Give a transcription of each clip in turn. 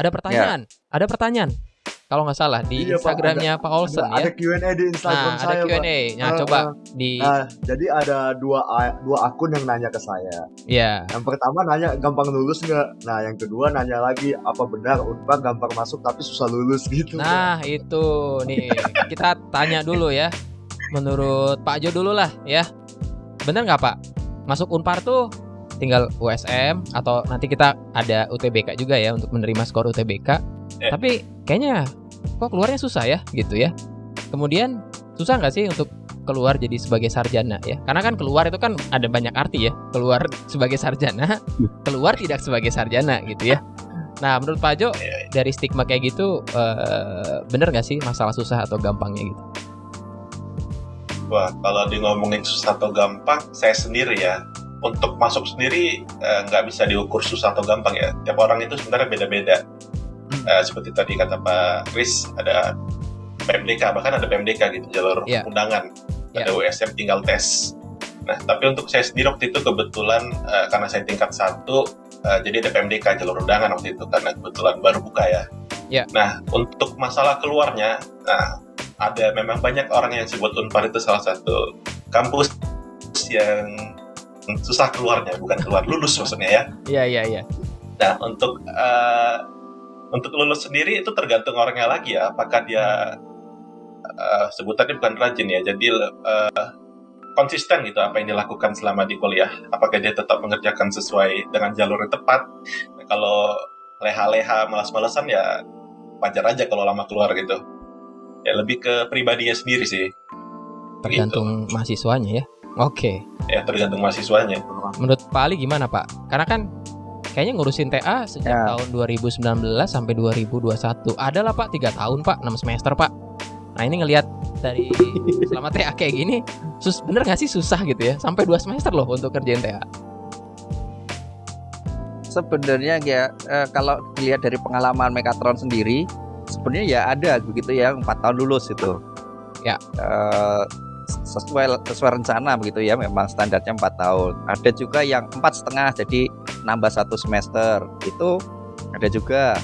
Ya. ada pertanyaan. Kalau nggak salah di Iya, Pak, Instagramnya Pak Olsen ya. ada Q&A di Instagram Nah, ada saya, Pak. Q&A. Nah, coba di Nah, jadi ada dua akun yang nanya ke saya. ya. Yang pertama nanya gampang lulus nggak? Nah, yang kedua nanya lagi apa benar Unpar gampang masuk tapi susah lulus gitu. Nah, itu nih kita tanya dulu ya. Menurut Pak Jo dulu lah ya. Bener nggak Pak? Masuk Unpar tuh tinggal USM atau nanti kita ada UTBK juga ya untuk menerima skor UTBK. Tapi kayaknya kok keluarnya susah ya gitu ya. Kemudian susah nggak sih untuk keluar jadi sebagai sarjana ya? Karena kan keluar itu kan ada banyak arti ya. Keluar sebagai sarjana, keluar tidak sebagai sarjana gitu ya. Nah, menurut Pak Jo dari stigma kayak gitu bener nggak sih masalah susah atau gampangnya gitu? Wah, kalau di ngomongin susah atau gampang, saya sendiri ya, untuk masuk sendiri nggak bisa diukur susah atau gampang ya. Tiap orang itu sebenarnya beda-beda. Seperti tadi kata Pak Kris, ada PMDK, bahkan ada PMDK gitu, jalur undangan. Ada USM tinggal tes. Nah, tapi untuk saya sendiri waktu itu kebetulan karena saya tingkat 1, jadi ada PMDK jalur undangan waktu itu karena kebetulan baru buka ya. Nah, untuk masalah keluarnya, ada memang banyak orang yang sebut Unpar itu salah satu kampus yang susah keluarnya, bukan keluar lulus maksudnya ya. Iya. Nah, untuk lulus sendiri itu tergantung orangnya lagi ya, apakah dia sebutannya bukan rajin ya, jadi konsisten gitu apa yang dilakukan selama di kuliah, apakah dia tetap mengerjakan sesuai dengan jalur yang tepat. Nah, kalau leha-leha malas-malasan ya wajar aja kalau lama keluar gitu. Ya lebih ke pribadinya sendiri sih. Tergantung gitu. Mahasiswanya ya. Oke. Ya tergantung mahasiswanya. Menurut Pak Ali gimana Pak? Karena kan kayaknya ngurusin TA sejak tahun 2019 sampai 2021. Adalah Pak 3 tahun Pak, 6 semester Pak. Nah ini ngelihat dari selama TA kayak gini, bener nggak sih susah gitu ya? Sampai 2 semester loh untuk kerjain TA. Sebenarnya ya kalau dilihat dari pengalaman Mekatron sendiri, sebenarnya ya ada begitu ya 4 tahun lulus itu. Ya. Sesuai rencana begitu ya, memang standarnya 4 tahun. Ada juga yang 4,5 jadi nambah 1 semester. Itu ada juga.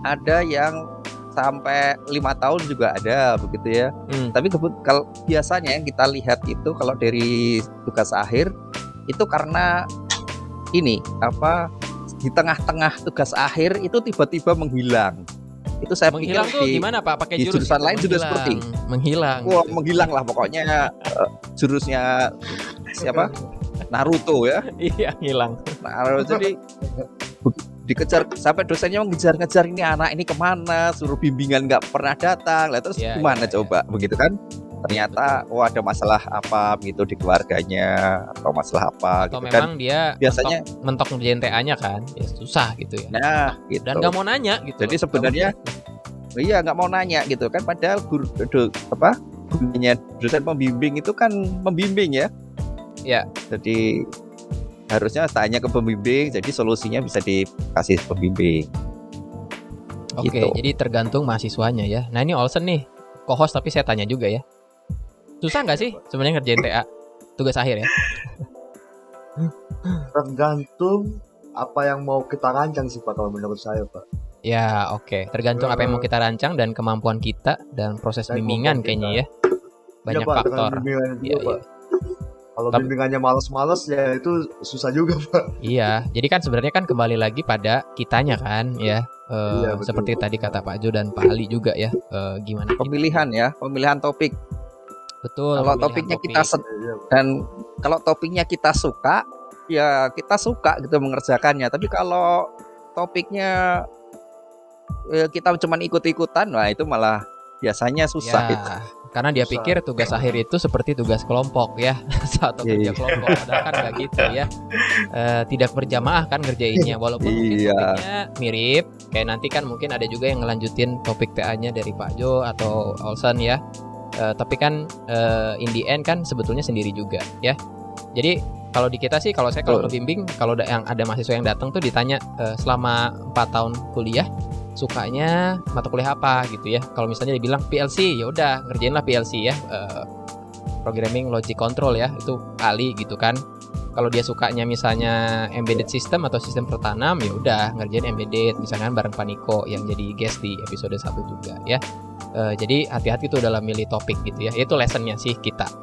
Ada yang sampai 5 tahun juga ada begitu ya. Tapi kalau biasanya yang kita lihat itu kalau dari tugas akhir itu karena ini di tengah-tengah tugas akhir itu tiba-tiba menghilang. Itu saya menghilang pikir tuh gimana Pak? Pakai di jurusan lain juga seperti menghilang. Wah, menghilang lah pokoknya. Jurusnya siapa? Naruto ya. Iya, hilang. Naruto jadi dikejar sampai dosennya mengejar-ngejar ini anak ini kemana, suruh bimbingan nggak pernah datang. Lah terus gimana coba begitu kan? Ternyata ada masalah apa gitu di keluarganya atau masalah apa atau gitu memang kan. Dia biasanya mentok ngerjain TA-nya kan. Ya susah gitu ya. Nah, gitu. Dan nggak mau nanya gitu. Jadi sebenarnya iya nggak mau nanya gitu kan, padahal gurunya dosen pembimbing itu kan membimbing ya. Ya. Jadi harusnya tanya ke pembimbing, jadi solusinya bisa dikasih pembimbing. Oke, gitu. Jadi tergantung mahasiswanya ya. Nah ini Olsen nih, co-host tapi saya tanya juga ya. Susah nggak sih sebenarnya ngerjain TA tugas akhir ya? Tergantung apa yang mau kita rancang sih Pak, kalau menurut saya Pak. Ya oke. Tergantung apa yang mau kita rancang dan kemampuan kita dan proses bimbingan kayaknya ya. Banyak Pak, faktor. Iya. Kalau bimbingannya malas-malas ya itu susah juga Pak. Iya, jadi kan sebenarnya kan kembali lagi pada kitanya kan ya. Iya, seperti tadi kata Pak Jo dan Pak Ali juga ya. Gimana? Pemilihan topik. Betul. Kalau topiknya kita dan kalau topiknya kita suka, ya kita suka gitu mengerjakannya. Tapi kalau topiknya kita cuma ikut-ikutan, wah itu malah biasanya susah ya, gitu. Karena dia pikir tugas akhir itu seperti tugas kelompok ya, satu kerja kelompok. Padahal kan nggak gitu ya. Tidak berjamaah kan ngerjainnya, walaupun mungkin topiknya mirip. Kayak nanti kan mungkin ada juga yang ngelanjutin topik TA-nya dari Pak Jo atau Olsen ya. Tapi kan in the end kan sebetulnya sendiri juga ya. Jadi kalau di kita sih, kalau saya kalau ngebimbing, kalau yang ada mahasiswa yang datang tuh ditanya selama 4 tahun kuliah sukanya mata kuliah apa gitu ya. Kalau misalnya dibilang PLC, ya udah ngerjainlah PLC ya, programming logic control ya, itu Ali gitu kan. Kalau dia sukanya misalnya embedded system atau sistem tertanam, ya udah ngerjain embedded misalkan bareng Paniko yang jadi guest di episode 1 juga ya. Jadi hati-hati tuh dalam milih topik gitu ya. Itu lessonnya sih kita ya.